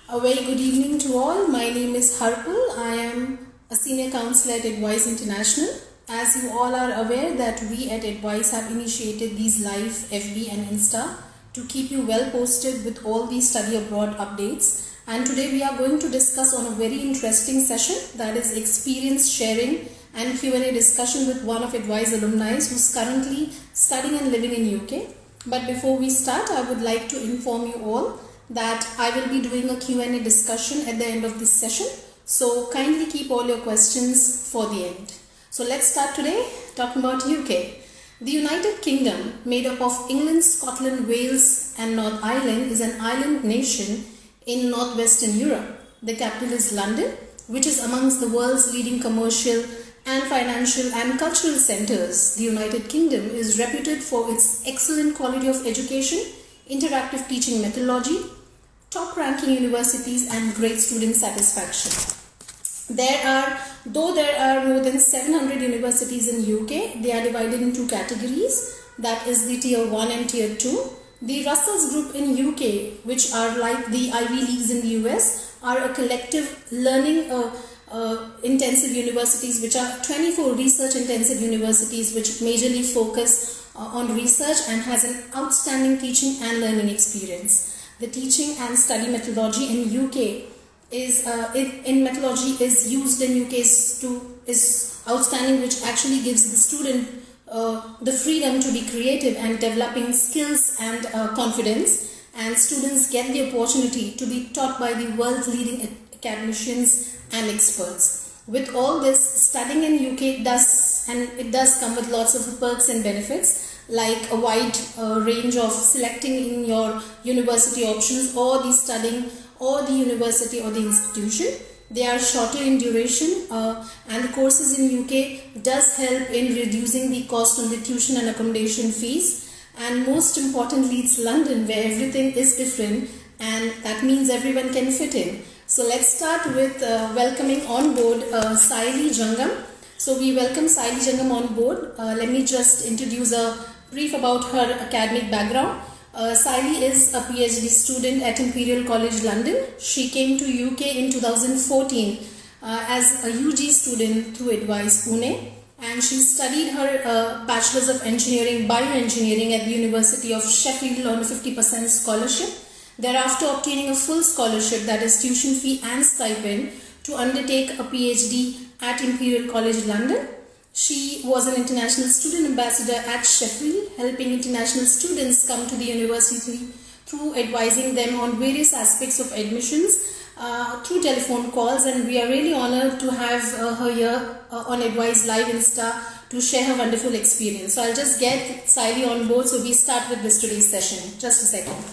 A very good evening to all. My name is Harpal. I am a senior counselor at Advice International. As you all are aware that we at Advice have initiated these live FB and Insta to keep you well posted with all these study abroad updates. And today we are going to discuss on a very interesting session, that is experience sharing and Q&A discussion with one of Advice alumni who's currently studying and living in UK. But before we start, I would like to inform you all that I will be doing a Q&A discussion at the end of this session. So kindly keep all your questions for the end. So let's start today talking about UK. The United Kingdom, made up of England, Scotland, Wales and North Ireland, is an island nation in northwestern Europe. The capital is London, which is amongst the world's leading commercial and financial and cultural centers. The United Kingdom is reputed for its excellent quality of education, interactive teaching methodology, top ranking universities and great student satisfaction. Though there are more than 700 universities in UK, they are divided into categories, that is the tier 1 and tier 2. The Russell's Group in UK, which are like the Ivy Leagues in the US, are a collective learning intensive universities, which are 24 research intensive universities which majorly focus on research and has an outstanding teaching and learning experience. The teaching and study methodology in UK in methodology is used in UK is outstanding, which actually gives the student the freedom to be creative and developing skills and confidence, and students get the opportunity to be taught by the world's leading academicians and experts. With all this, studying in UK does come with lots of perks and benefits, like a wide range of selecting in your university options or the studying or the university or the institution. They are shorter in duration and the courses in UK does help in reducing the cost on the tuition and accommodation fees. And most importantly, it's London where everything is different, and that means everyone can fit in. So let's start with welcoming on board Saili Jangam. So we welcome Saili Jangam on board. Let me just introduce a brief about her academic background. Saili is a PhD student at Imperial College London. She came to UK in 2014 as a UG student through Advice Pune, and she studied her Bachelor's of Engineering, Bioengineering at the University of Sheffield on a 50% scholarship, thereafter obtaining a full scholarship, that is tuition fee and stipend, to undertake a PhD at Imperial College London. She was an international student ambassador at Sheffield, helping international students come to the university through advising them on various aspects of admissions through telephone calls, and we are really honored to have her here on Advice Live Insta to share her wonderful experience. So I'll just get Saili on board so we start with this today's session. Just a second.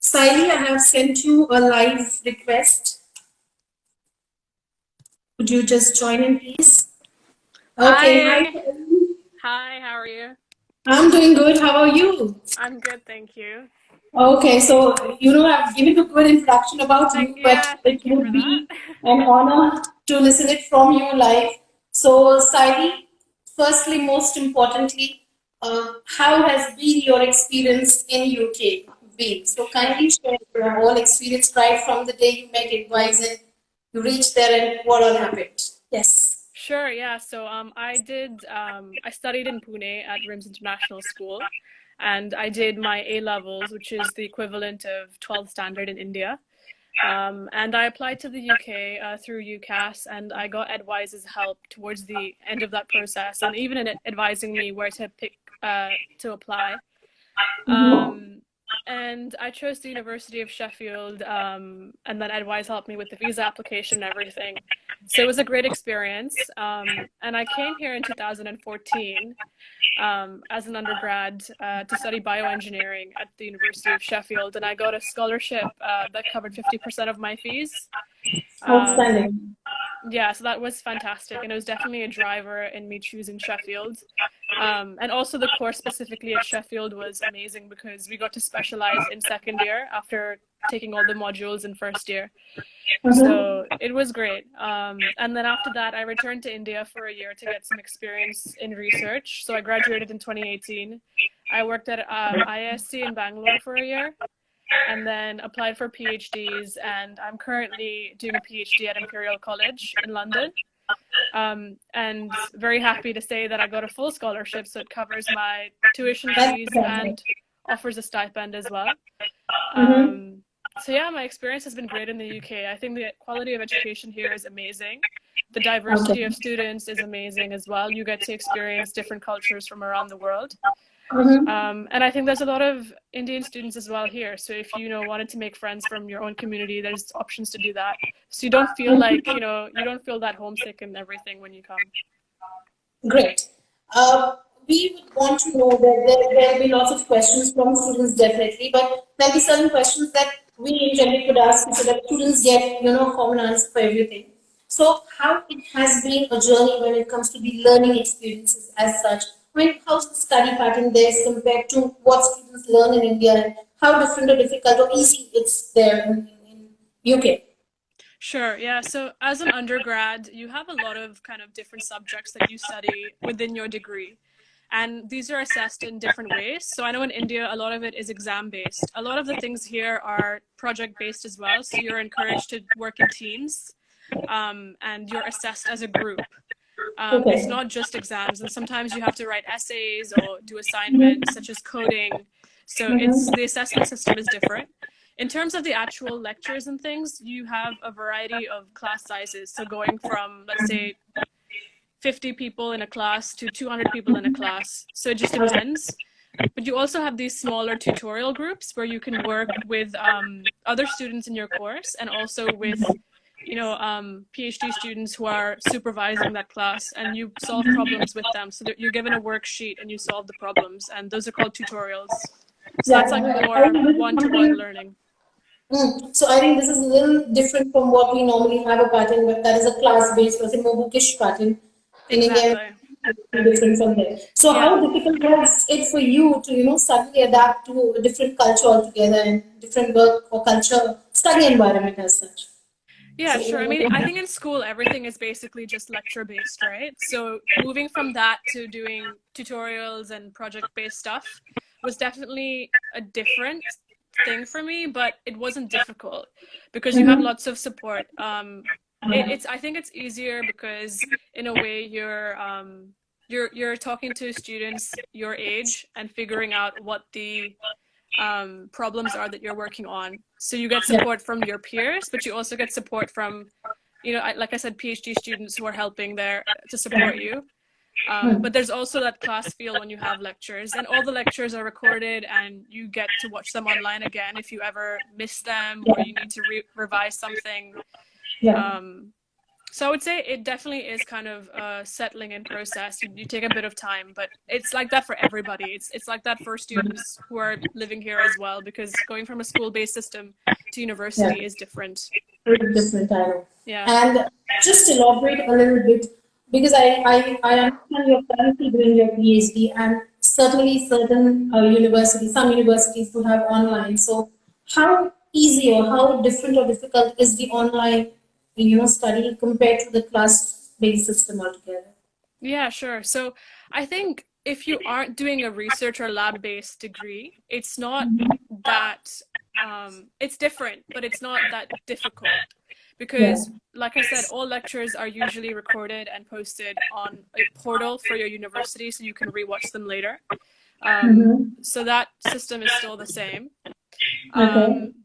Saili, I have sent you a live request. Could you just join in, please? Okay, hi. Hi. Hi, how are you? I'm doing good. How are you? I'm good, thank you. Okay, so I've given a good introduction about you, but it Thank you for would that. be an honor to listen it from you live. So, Saidi, firstly, most importantly, how has been your experience in UK been? So, kindly share your whole experience right from the day you met Advice and you reached there and what all happened. Yes. Sure, yeah. So I studied in Pune at RIMS International School, and I did my A levels, which is the equivalent of 12th standard in India. And I applied to the UK through UCAS, and I got Advise's help towards the end of that process, and even in advising me where to pick to apply. Mm-hmm. Um, and I chose the University of Sheffield, and then Adwise helped me with the visa application and everything. So it was a great experience. And I came here in 2014 as an undergrad to study bioengineering at the University of Sheffield, and I got a scholarship that covered 50% of my fees. Um, Outstanding. yeah, so that was fantastic, and it was definitely a driver in me choosing Sheffield. And also the course specifically at Sheffield was amazing because we got to specialize in second year after taking all the modules in first year. So it was great. And then after that, I returned to India for a year to get some experience in research. So I graduated in 2018. I worked at IISc in Bangalore for a year and then applied for PhDs. And I'm currently doing a PhD at Imperial College in London. And very happy to say that I got a full scholarship, so it covers my tuition fees and offers a stipend as well. So yeah, my experience has been great in the UK. I think the quality of education here is amazing. The diversity of students is amazing as well. You get to experience different cultures from around the world. And I think there's a lot of Indian students as well here. So if you wanted to make friends from your own community, there's options to do that. So you don't feel like, you don't feel that homesick and everything when you come. Great. We would want to know that there will be lots of questions from students definitely, but there'll be certain questions that we in general could ask so that students get, common answer for everything. So how it has been a journey when it comes to the learning experiences as such? I mean, how's the study pattern there as compared to what students learn in India, and how different or difficult or easy it's there in UK? Sure, yeah. So as an undergrad, you have a lot of kind of different subjects that you study within your degree. And these are assessed in different ways. So I know in India, a lot of it is exam-based. A lot of the things here are project-based as well. So you're encouraged to work in teams, and you're assessed as a group. It's not just exams, and sometimes you have to write essays or do assignments such as coding. So the assessment system is different. In terms of the actual lectures and things, you have a variety of class sizes. So going from, let's say, 50 people in a class to 200 people in a class. So it just depends. But you also have these smaller tutorial groups where you can work with other students in your course, and also with PhD students who are supervising that class, and you solve problems with them. So that you're given a worksheet and you solve the problems, and those are called tutorials. So that's like more one-to-one learning. So I think this is a little different from what we normally have a pattern, but that is a class-based or a more bookish pattern. In India, different from there. So how difficult was it for you to, suddenly adapt to a different culture altogether and different work or culture, study environment as such? Yeah, sure. I mean, I think in school, everything is basically just lecture-based, right? So moving from that to doing tutorials and project-based stuff was definitely a different thing for me, but it wasn't difficult because you have lots of support. I think it's easier because in a way you're talking to students your age and figuring out what the problems are that you're working on. So you get support from your peers, but you also get support from, like I said, PhD students who are helping there to support you. But there's also that class feel when you have lectures, and all the lectures are recorded and you get to watch them online again if you ever miss them or you need to revise something. So I would say it definitely is kind of a settling in process. You take a bit of time, but it's like that for everybody. It's like that for students who are living here as well, because going from a school-based system to university is different. Very different, I know. Yeah. And just elaborate a little bit, because I understand you're currently doing your PhD, and certainly certain some universities do have online. So how easy or how different or difficult is the online study compared to the class-based system altogether? Yeah, sure. So I think if you aren't doing a research or lab-based degree, it's not that, it's different, but it's not that difficult. Because, like I said, all lectures are usually recorded and posted on a portal for your university, so you can rewatch them later. So that system is still the same.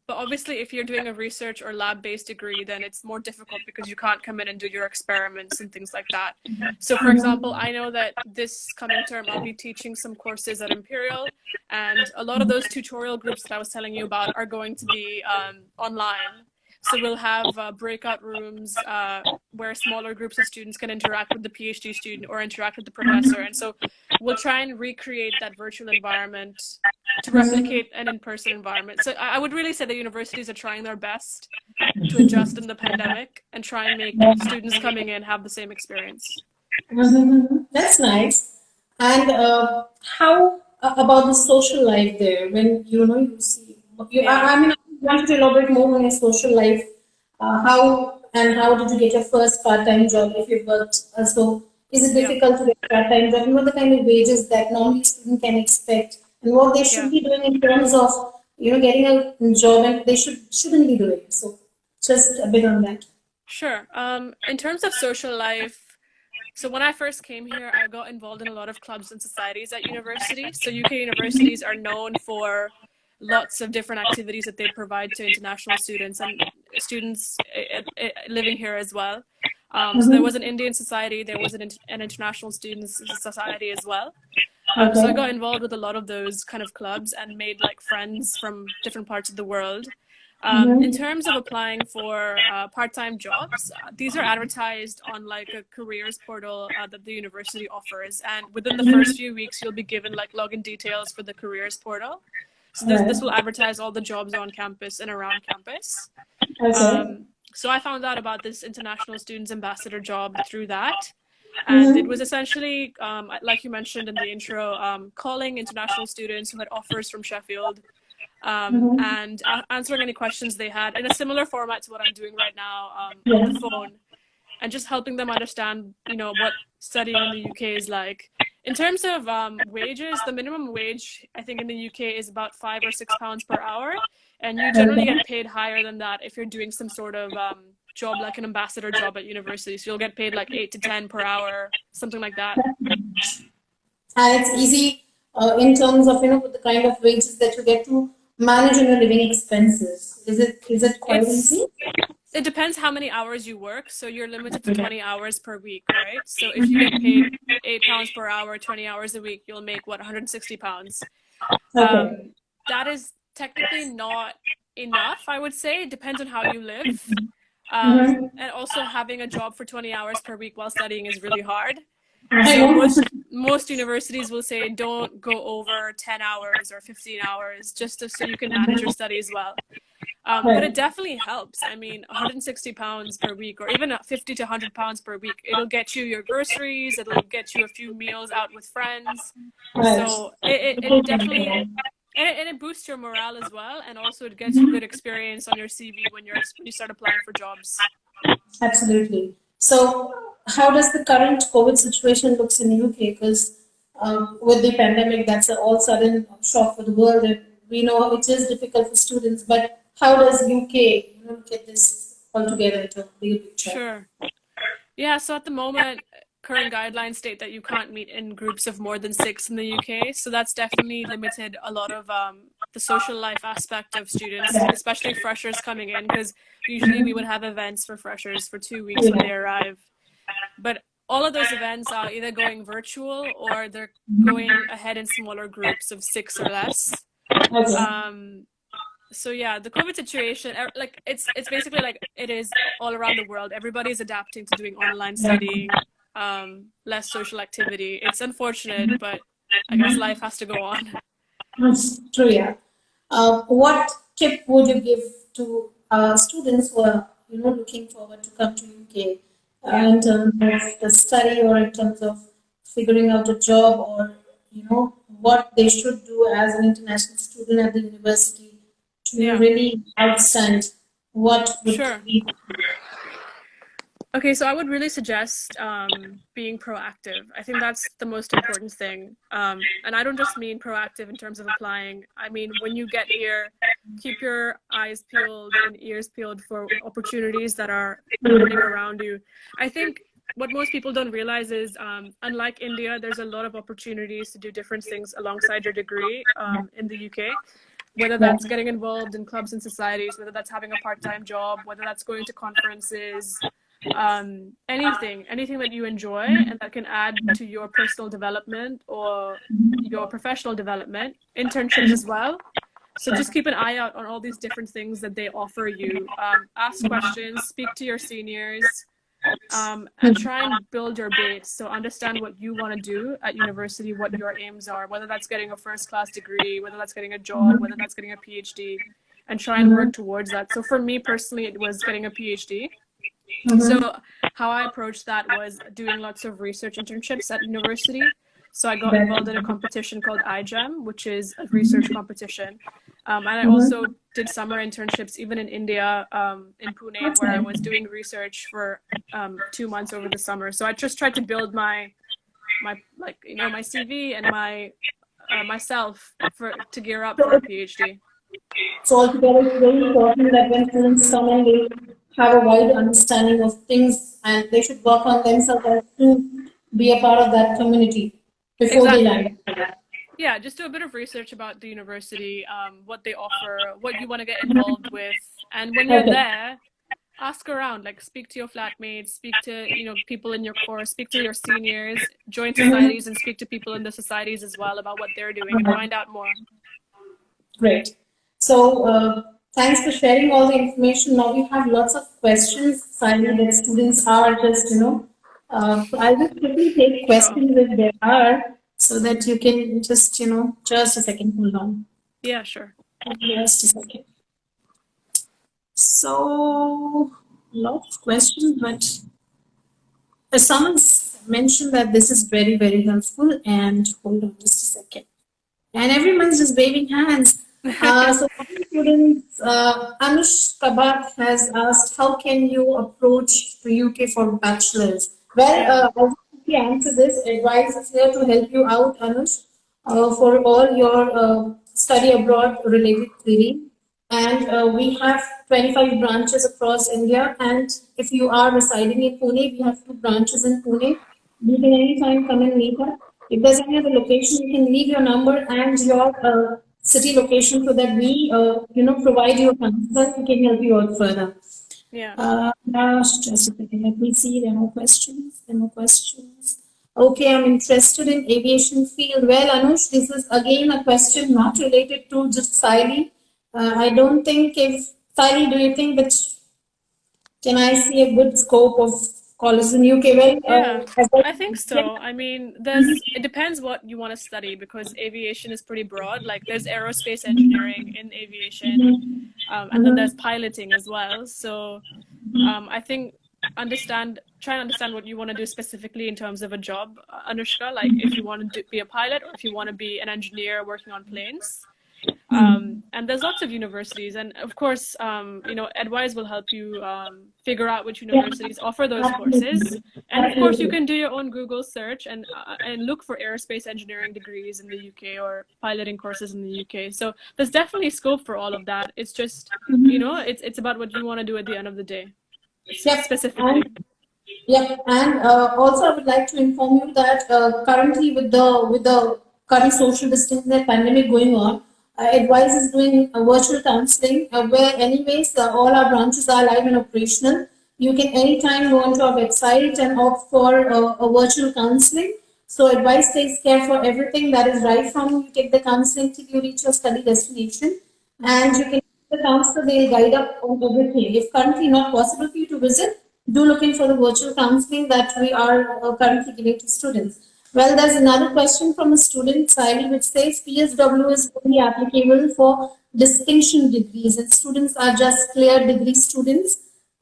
But obviously, if you're doing a research or lab-based degree, then it's more difficult because you can't come in and do your experiments and things like that. So, for example, I know that this coming term, I'll be teaching some courses at Imperial, and a lot of those tutorial groups that I was telling you about are going to be online. So we'll have breakout rooms where smaller groups of students can interact with the PhD student or interact with the professor. And so we'll try and recreate that virtual environment to replicate an in-person environment. So I would really say the universities are trying their best to adjust in the pandemic and try and make students coming in have the same experience. That's nice. And how about the social life there? When you see, Yeah. I mean, I want to elaborate more on your social life. How did you get your first part-time job if you worked? So, is it Yeah. difficult to get a part-time job? What the kind of wages that normally student can expect, and what they should Yeah. be doing in terms of getting a job, and they shouldn't be doing. So, just a bit on that. Sure. In terms of social life, so when I first came here, I got involved in a lot of clubs and societies at university. So UK universities are known for lots of different activities that they provide to international students and students living here as well. So there was Mm-hmm. an Indian society, there was an international students society as well. So I got Okay. involved with a lot of those kind of clubs and made like friends from different parts of the world. In Mm-hmm. terms of applying for part-time jobs, these are advertised on like a careers portal that the university offers, and within the first few weeks, you'll be given like login details for the careers portal. So this Right. will advertise all the jobs on campus and around campus. Okay. So I found out about this international students ambassador job through that. And it was Mm-hmm. essentially, like you mentioned in the intro, calling international students who had offers from Sheffield Mm-hmm. and answering any questions they had in a similar format to what I'm doing right now on the Yeah. phone, and just helping them understand, what studying in the UK is like. In terms of wages, the minimum wage I think in the UK is about £5 or £6 per hour, and you generally Okay. get paid higher than that if you're doing some sort of job like an ambassador job at university. So you'll get paid like 8 to 10 per hour, something like that. And it's easy in terms of the kind of wages that you get to manage your living expenses. Is it quite It's easy? it depends how many hours you work. So you're limited to 20 hours per week, right? So if you get paid £8 per hour, 20 hours a week, you'll make what, £160. Okay. That is technically not enough, I would say. It depends on how you live. Mm-hmm. And also having a job for 20 hours per week while studying is really hard. I So know. most universities will say don't go over 10 hours or 15 hours so you can manage your studies well. But it Right. definitely helps. I mean, £160 per week, or even 50 to £100 per week, it'll get you your groceries, it'll get you a few meals out with friends. Right. So it definitely, and it boosts your morale as well. And also it gets you good experience on your CV when you start applying for jobs. Absolutely. So, how does the current COVID situation looks in UK? Because with the pandemic, that's an all sudden shock for the world, and we know it is difficult for students. But how does UK, look at this altogether into a bigger picture? Sure. Yeah, so at the moment, current guidelines state that you can't meet in groups of more than six in the UK. So that's definitely limited a lot of the social life aspect of students, especially freshers coming in, because usually we would have events for freshers for 2 weeks when they Yeah. arrive. But all of those events are either going virtual or they're going ahead in smaller groups of six or less. Okay. Um, so yeah, the COVID situation, like it's basically like it is all around the world. Everybody's adapting to doing online studying, less social activity. It's unfortunate, but I guess life has to go on. That's true, yeah. What tip would you give to students who are, looking forward to come to UK Yeah, in terms of the study or in terms of figuring out a job or, what they should do as an international student at the university to, yeah, really outstand what would sure. be. Okay, so I would really suggest being proactive. I think that's the most important thing. And I don't just mean proactive in terms of applying. I mean, when you get here, keep your eyes peeled and ears peeled for opportunities that are happening around you. I think what most people don't realize is, unlike India, there's a lot of opportunities to do different things alongside your degree in the UK. Whether Yeah. that's getting involved in clubs and societies, whether that's having a part-time job, whether that's going to conferences, anything that you enjoy and that can add to your personal development or your professional development, internships as well. So just keep an eye out on all these different things that they offer you. Ask questions, speak to your seniors, and try and build your base. So understand what you want to do at university, what your aims are, whether that's getting a first class degree, whether that's getting a job, whether that's getting a PhD, and try and work towards that. So for me personally, it was getting a PhD. Mm-hmm. So how I approached that was doing lots of research internships at university. So I got involved in a competition called iGEM, which is a research competition. And I Mhm. also did summer internships even in India, in Pune, That's where I nice. was doing research for 2 months over the summer. So I just tried to build my like my CV and my myself to gear up for a PhD. So altogether, it's very important that when students come and they have a wide understanding of things and they should work on themselves as to be a part of that community before they Exactly. land. Yeah, just do a bit of research about the university, what they offer, what you want to get involved with, and when you're Okay. there, ask around, like speak to your flatmates, speak to people in your course, speak to your seniors, join societies, and speak to people in the societies as well about what they're doing and find out more. Great. So, thanks for sharing all the information. Now we have lots of questions, Sally, that students are just, I will quickly take Sure. questions if there are, so that you can just, just a second, hold on. Yeah, sure. Just a second. So, lots of questions, but someone's mentioned that this is very, very helpful. And hold on just a second. And everyone's just waving hands. So one student, Anush Kabat has asked, how can you approach the UK for bachelor's? Well, Yeah. I'll quickly answer this. Advice is here to help you out, Anush, for all your study abroad related query. And we have 25 branches across India. And if you are residing in Pune, we have 2 branches in Pune. You can anytime come and meet us. If there's any other location, you can leave your number and your city location so that we, provide you a consultant who can help you out further. Yeah. Just a second. Let me see. There are more questions. There are more questions. Okay, I'm interested in aviation field. Well, Anush, this is again a question not related to just Siley. I don't think if Siley, do you think that can I see a good scope of colleges in UK? Well, Yeah, as I think I so. I mean, it depends what you want to study because aviation is pretty broad. Like there's aerospace engineering in aviation, and then there's piloting as well. So, I think try and understand what you want to do specifically in terms of a job, Anushka, like if you want to be a pilot or if you want to be an engineer working on planes. And there's lots of universities, and of course, Edwise will help you figure out which universities offer those courses. And of course, you can do your own Google search and look for aerospace engineering degrees in the UK or piloting courses in the UK. So there's definitely scope for all of that. It's just, it's about what you want to do at the end of the day, Yep. specifically. And also I would like to inform you that currently with the current social distancing and pandemic going on, Advise is doing a virtual counseling where anyways all our branches are live and operational. You can anytime go onto our website and opt for a virtual counseling. So Advice takes care for everything that is right from you take the counseling till you reach your study destination, and you can the counselor, they'll guide up on everything. If currently not possible for you to visit, do look in for the virtual counseling that we are currently giving to students. Well, there's another question from a student, Sally, which says PSW is only applicable for distinction degrees and students are just clear degree students.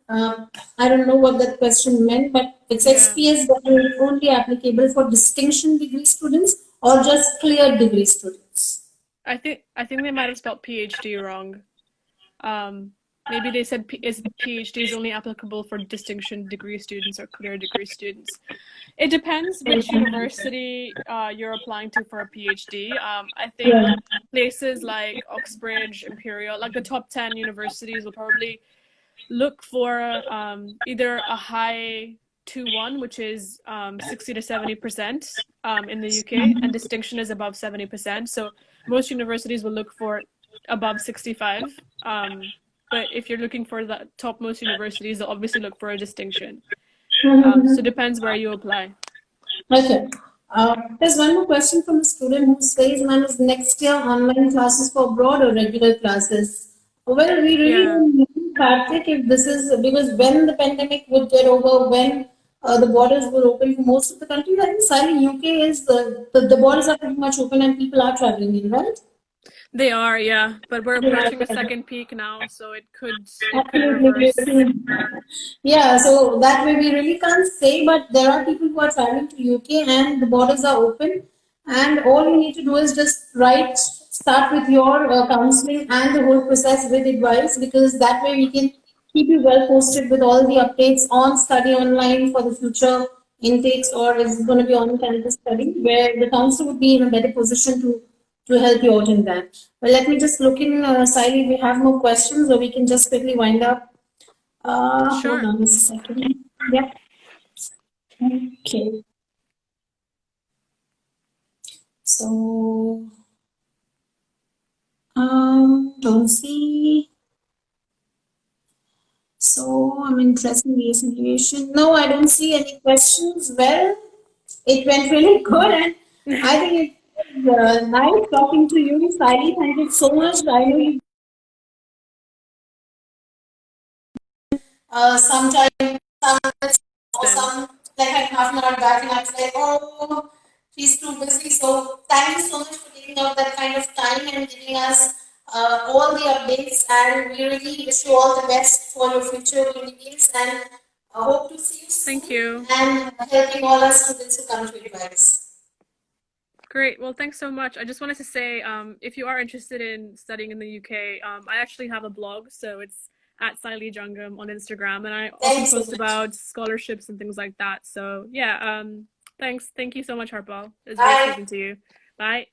I don't know what that question meant, but it says Yeah. PSW is only applicable for distinction degree students or just clear degree students. I think they might have spelled PhD wrong. Maybe they said PhD is only applicable for distinction degree students or clear degree students. It depends which university you're applying to for a PhD. I think places like Oxbridge, Imperial, like the top 10 universities will probably look for either a high 2-1, which is 60 to 70% in the UK, and distinction is above 70%. So most universities will look for above 65. But if you're looking for the topmost universities, they'll obviously look for a distinction. So it depends where you apply. Okay. There's one more question from a student who says, "Man, is next year online classes for abroad or regular classes?" Well, we really don't know, Karthik, if this is because when the pandemic would get over, when the borders were open for most of the countries, I think sadly UK is the borders are pretty much open and people are traveling in, right? They are, yeah, but we're approaching a second peak now, so it could Absolutely. reverse. Yeah, so that way we really can't say, but there are people who are traveling to UK and the borders are open. And all you need to do is just start with your counseling and the whole process with advice, because that way we can keep you well posted with all the updates on study online for the future intakes, or is it going to be on campus study, where the counselor would be in a better position to help you out in that. Well, let me just look in, Siley, we have more questions, or we can just quickly wind up. Hold Sure. on a second. Yeah. Okay. So, don't see. So, I'm interested in the affiliation. No, I don't see any questions. Well, it went really good, and I think it was nice talking to you, Sally. Thank you so much. I know you sometime, some minutes or some like half an hour back, and I was like, oh, she's too busy. So thank you so much for taking out that kind of time and giving us all the updates. And we really wish you all the best for your future activities, and hope to see you Thank soon you. and helping all our students who come to advice. Great. Well, thanks so much. I just wanted to say, if you are interested in studying in the UK, I actually have a blog, so it's at Siley Jungam on Instagram, and I often Thanks so post much. about scholarships and things like that. So yeah, thanks. Thank you so much, Harpal. It was great Bye. speaking to you. Bye.